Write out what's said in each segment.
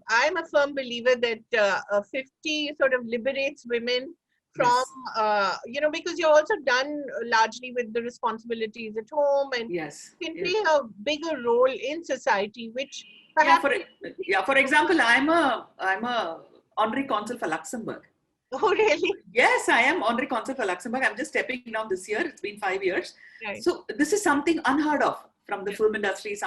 I'm a firm believer that 50 sort of liberates women from, Yes. because you're also done largely with the responsibilities at home and Yes. can Yes. play a bigger role in society, which Yeah. perhaps. For example, I'm a honorary consul for Luxembourg. Oh, really? Yes, I am honorary consul for Luxembourg. I'm just stepping down this year. It's been 5 years. Right. So this is something unheard of from the film industry.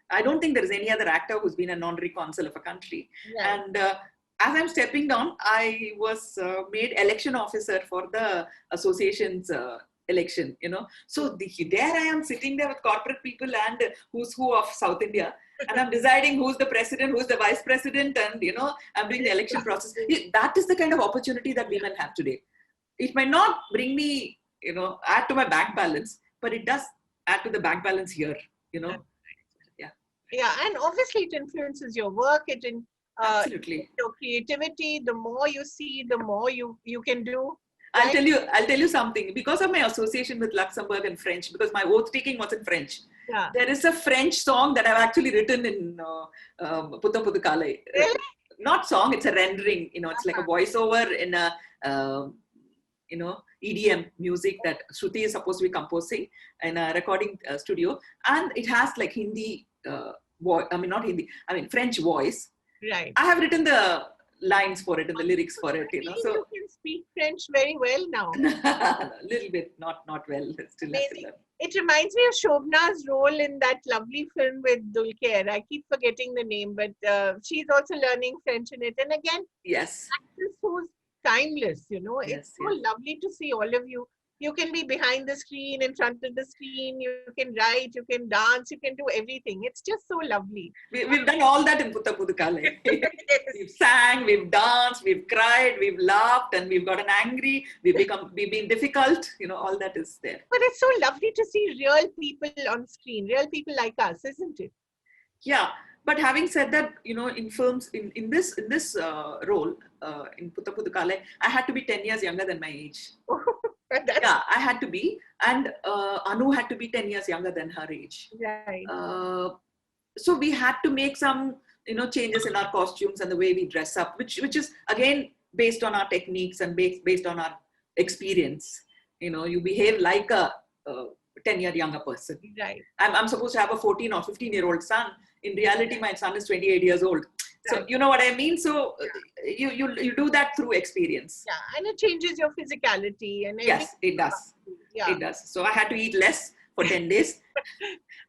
I don't think there is any other actor who's been an honorary consul of a country. Right. And as I'm stepping down, I was made election officer for the association's election, So there I am sitting there with corporate people and who's who of South India. And I'm deciding who's the president, who's the vice president, and I'm doing the election process. That is the kind of opportunity that women have today. It might not bring me, add to my bank balance, but it does add to the bank balance here, Yeah. Yeah, and obviously it influences your work. Absolutely. Your creativity. The more you see, the more you can do. I'll tell you something. Because of my association with Luxembourg and French, because my oath taking was in French. Yeah. There is a French song that I've actually written in Putta Pudukale. Really? Not song, it's a rendering. It's like a voiceover in a EDM music that Shruti is supposed to be composing in a recording studio, and it has like Hindi not Hindi. French voice. Right. I have written the lines for it and the lyrics for it. So you can speak French very well now. A little bit, not well. Still it reminds me of Shobna's role in that lovely film with Dulquer. I keep forgetting the name, but she's also learning French in it. And again, yes, actress who's timeless. Yes, it's so lovely to see all of you. You can be behind the screen, in front of the screen. You can write, you can dance, you can do everything. It's just so lovely. We've done all that in Putta Pudukale. We've sang, we've danced, we've cried, we've laughed, and we've gotten angry. We've been difficult. All that is there. But it's so lovely to see real people on screen, real people like us, isn't it? Yeah. But having said that, in films, in this role, in Putta Pudukale, I had to be 10 years younger than my age. Yeah, I had to be. And Anu had to be 10 years younger than her age. Right. So we had to make some, changes in our costumes and the way we dress up, which is, again, based on our techniques and based on our experience. You behave like a 10-year younger person. Right. I'm supposed to have a 14 or 15-year-old son. In reality, my son is 28 years old. So you know what I mean? So you do that through experience. Yeah, and it changes your physicality. And yes, it does. Yeah. It does. So I had to eat less for 10 days.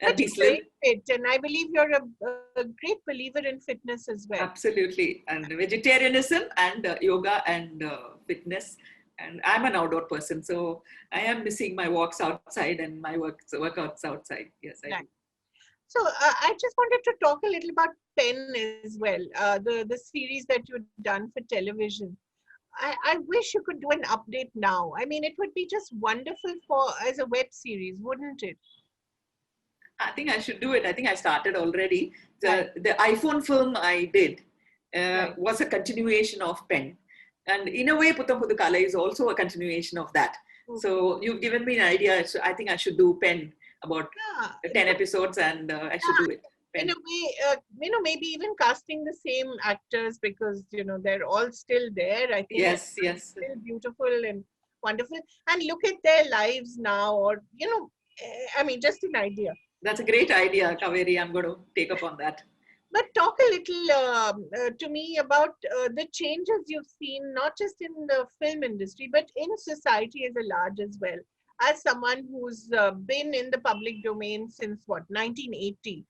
But be slim. Fit, and I believe you're a great believer in fitness as well. Absolutely. And vegetarianism and yoga and fitness. And I'm an outdoor person, so I am missing my walks outside and my workouts outside. Yes, I do. So I just wanted to talk a little about Pen as well, the series that you've done for television. I wish you could do an update now. It would be just wonderful as a web series, wouldn't it? I think I should do it. I think I started already. The iPhone film I did was a continuation of Pen. And in a way, Putta Pudukale is also a continuation of that. Okay. So you've given me an idea. So I think I should do Pen about 10 episodes and I should do it. Pen. In a way, maybe even casting the same actors because, they're all still there. I think yes. Still beautiful and wonderful. And look at their lives now or, just an idea. That's a great idea, Kaveri. I'm going to take up on that. But talk a little to me about the changes you've seen, not just in the film industry, but in society as a large as well. As someone who's been in the public domain since 1980,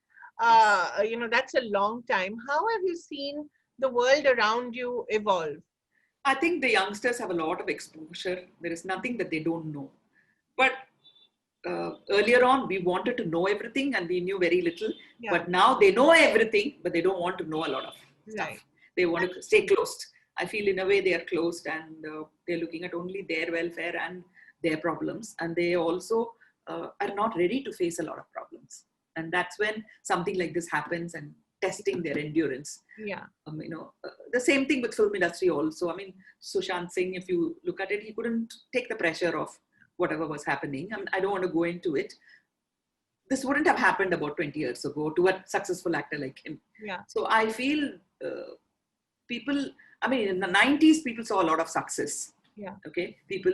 that's a long time. How have you seen the world around you evolve? I think the youngsters have a lot of exposure. There is nothing that they don't know. But earlier on, we wanted to know everything and we knew very little. Yeah. But now they know everything, but they don't want to know a lot of stuff. Right. They want to stay closed. I feel in a way they are closed and they're looking at only their welfare and their problems. And they also are not ready to face a lot of problems. And that's when something like this happens and testing their endurance. Yeah. The same thing with film industry also. Sushant Singh, if you look at it, he couldn't take the pressure of whatever was happening. I don't want to go into it. This wouldn't have happened about 20 years ago to a successful actor like him. Yeah. So I feel people, I mean, in the 90s, people saw a lot of success. Yeah. Okay. People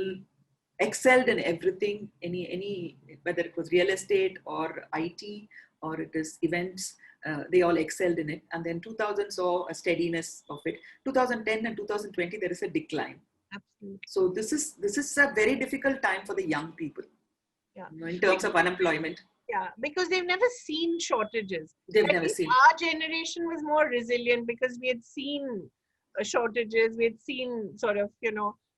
excelled in everything, any whether it was real estate or IT or it is events, they all excelled in it. And then 2000 saw a steadiness of it. 2010 and 2020, there is a decline. Absolutely. So this is a very difficult time for the young people. Yeah. In terms of unemployment. Yeah, because they've never seen shortages. They've never seen. Our generation was more resilient because we had seen shortages. We had seen sort of,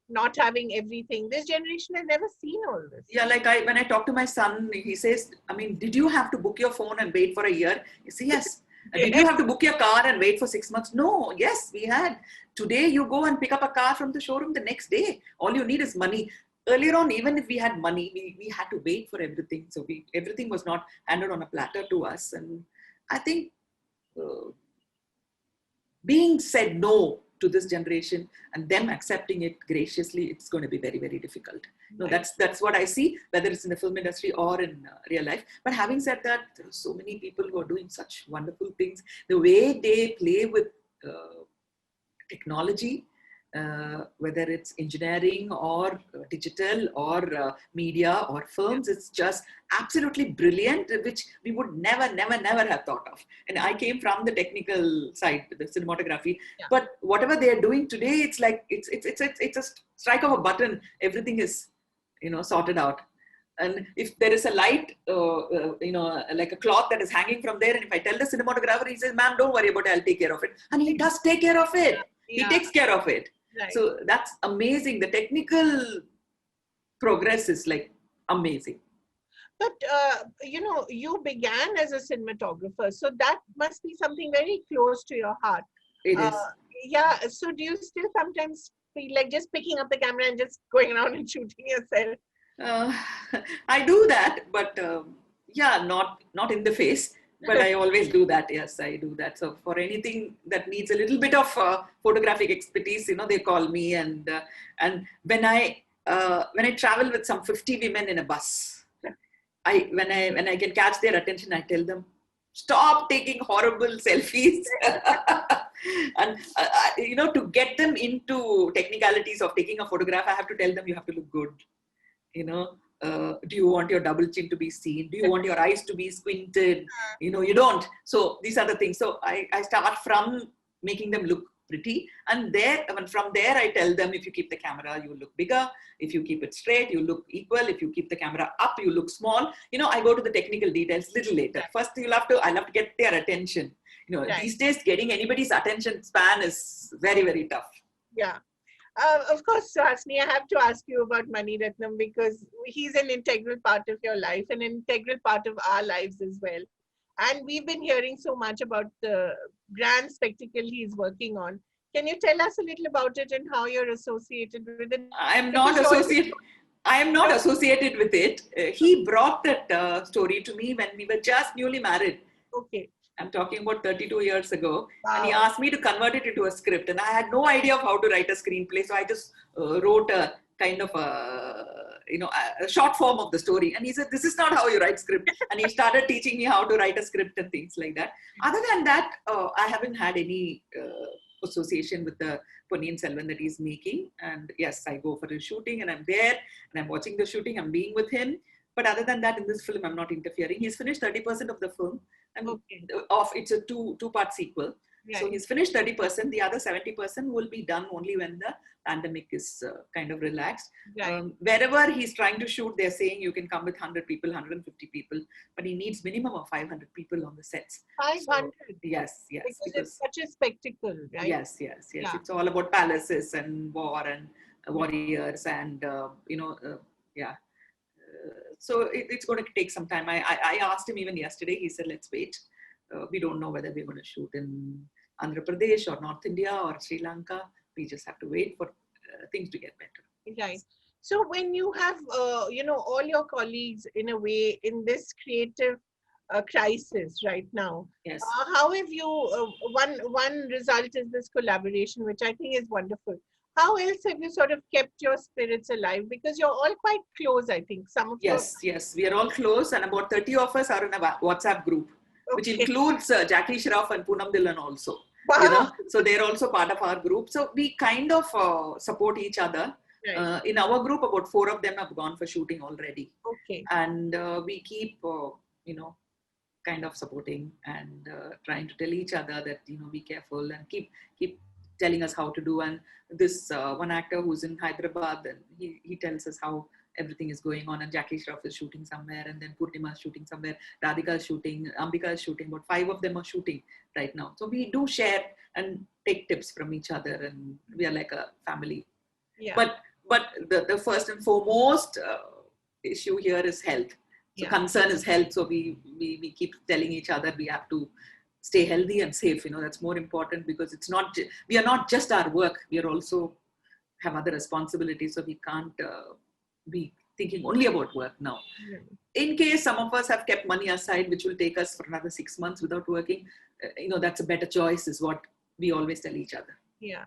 not having everything. This generation has never seen all this. Yeah, like when I talk to my son, he says, I mean, did you have to book your phone and wait for a year? He says, yes. Did you have to book your car and wait for 6 months? No, yes, we had. Today, you go and pick up a car from the showroom the next day. All you need is money. Earlier on, even if we had money, we had to wait for everything. So everything was not handed on a platter to us. And I think being said no to this generation and them accepting it graciously, it's going to be very, very difficult. No, that's what I see, whether it's in the film industry or in real life. But having said that, there are so many people who are doing such wonderful things. The way they play with technology, whether it's engineering or digital or media or films, it's just absolutely brilliant, which we would never have thought of. And I came from the technical side, the cinematography, but whatever they are doing today, it's like it's a strike of a button, everything is sorted out. And if there is a light, like a cloth that is hanging from there, and if I tell the cinematographer, he says, "Ma'am, don't worry about it, I'll take care of it." And he does take care of it. He takes care of it. Right. So that's amazing. The technical progress is like amazing. But, you began as a cinematographer, so that must be something very close to your heart. It is. Yeah. So do you still sometimes feel like just picking up the camera and just going around and shooting yourself? I do that, but not in the face. But I always do that. Yes, I do that. So for anything that needs a little bit of photographic expertise, they call me. And when I travel with some 50 women in a bus, when I can catch their attention, I tell them, stop taking horrible selfies. And to get them into technicalities of taking a photograph, I have to tell them you have to look good. Do you want your double chin to be seen? Do you want your eyes to be squinted? You don't. So these are the things. So I start from making them look pretty. And from there, I tell them, if you keep the camera, you look bigger. If you keep it straight, you look equal. If you keep the camera up, you look small. I go to the technical details little later. First, I'll have to get their attention. These days, getting anybody's attention span is very, very tough. Yeah. Of course, Suhasini, I have to ask you about Mani Ratnam because he's an integral part of your life, an integral part of our lives as well. And we've been hearing so much about the grand spectacle he's working on. Can you tell us a little about it and how you're associated with it? I am not associated with it. He brought that story to me when we were just newly married. Okay. I'm talking about 32 years ago. Wow. And he asked me to convert it into a script. And I had no idea of how to write a screenplay. So I just wrote a kind of a short form of the story. And he said, this is not how you write script. And he started teaching me how to write a script and things like that. Other than that, I haven't had any association with the Ponniyin Selvan that he's making. And yes, I go for his shooting and I'm there and I'm watching the shooting. I'm being with him. But other than that, in this film, I'm not interfering. He's finished 30% of the film. And it's a two-part sequel. Right. So he's finished 30%. The other 70% will be done only when the pandemic is kind of relaxed. Right. Wherever he's trying to shoot, they're saying you can come with 100 people, 150 people. But he needs minimum of 500 people on the sets. 500? So, yes. Because it's such a spectacle, right? Yes. Yeah. It's all about palaces and war and warriors and, so it's going to take some time. I asked him even yesterday. He said, let's wait. We don't know whether we're going to shoot in Andhra Pradesh or North India or Sri Lanka. We just have to wait for things to get better. Right. So when you have, all your colleagues in a way in this creative crisis right now, yes. How have you, one result is this collaboration, which I think is wonderful. How else have you sort of kept your spirits alive? Because you're all quite close, I think. Yes, we are all close, and about 30 of us are in a WhatsApp group, which includes Jackie Shroff and Poonam Dhillon also. Wow. So they're also part of our group. So we kind of support each other. Right. In our group, about 4 of them have gone for shooting already. Okay. And we keep, kind of supporting and trying to tell each other that, be careful and keep telling us how to do. And this one actor who's in Hyderabad, and he tells us how everything is going on, and Jackie Shroff is shooting somewhere, and then Purnima is shooting somewhere, Radhika is shooting, Ambika is shooting, about 5 of them are shooting right now. So we do share and take tips from each other, and we are like a family. Yeah. But the first and foremost issue here is health. So concern is health. So we keep telling each other we have to stay healthy and safe. That's more important, because we are not just our work. We are also have other responsibilities. So we can't be thinking only about work now. In case some of us have kept money aside, which will take us for another 6 months without working, that's a better choice, is what we always tell each other. Yeah.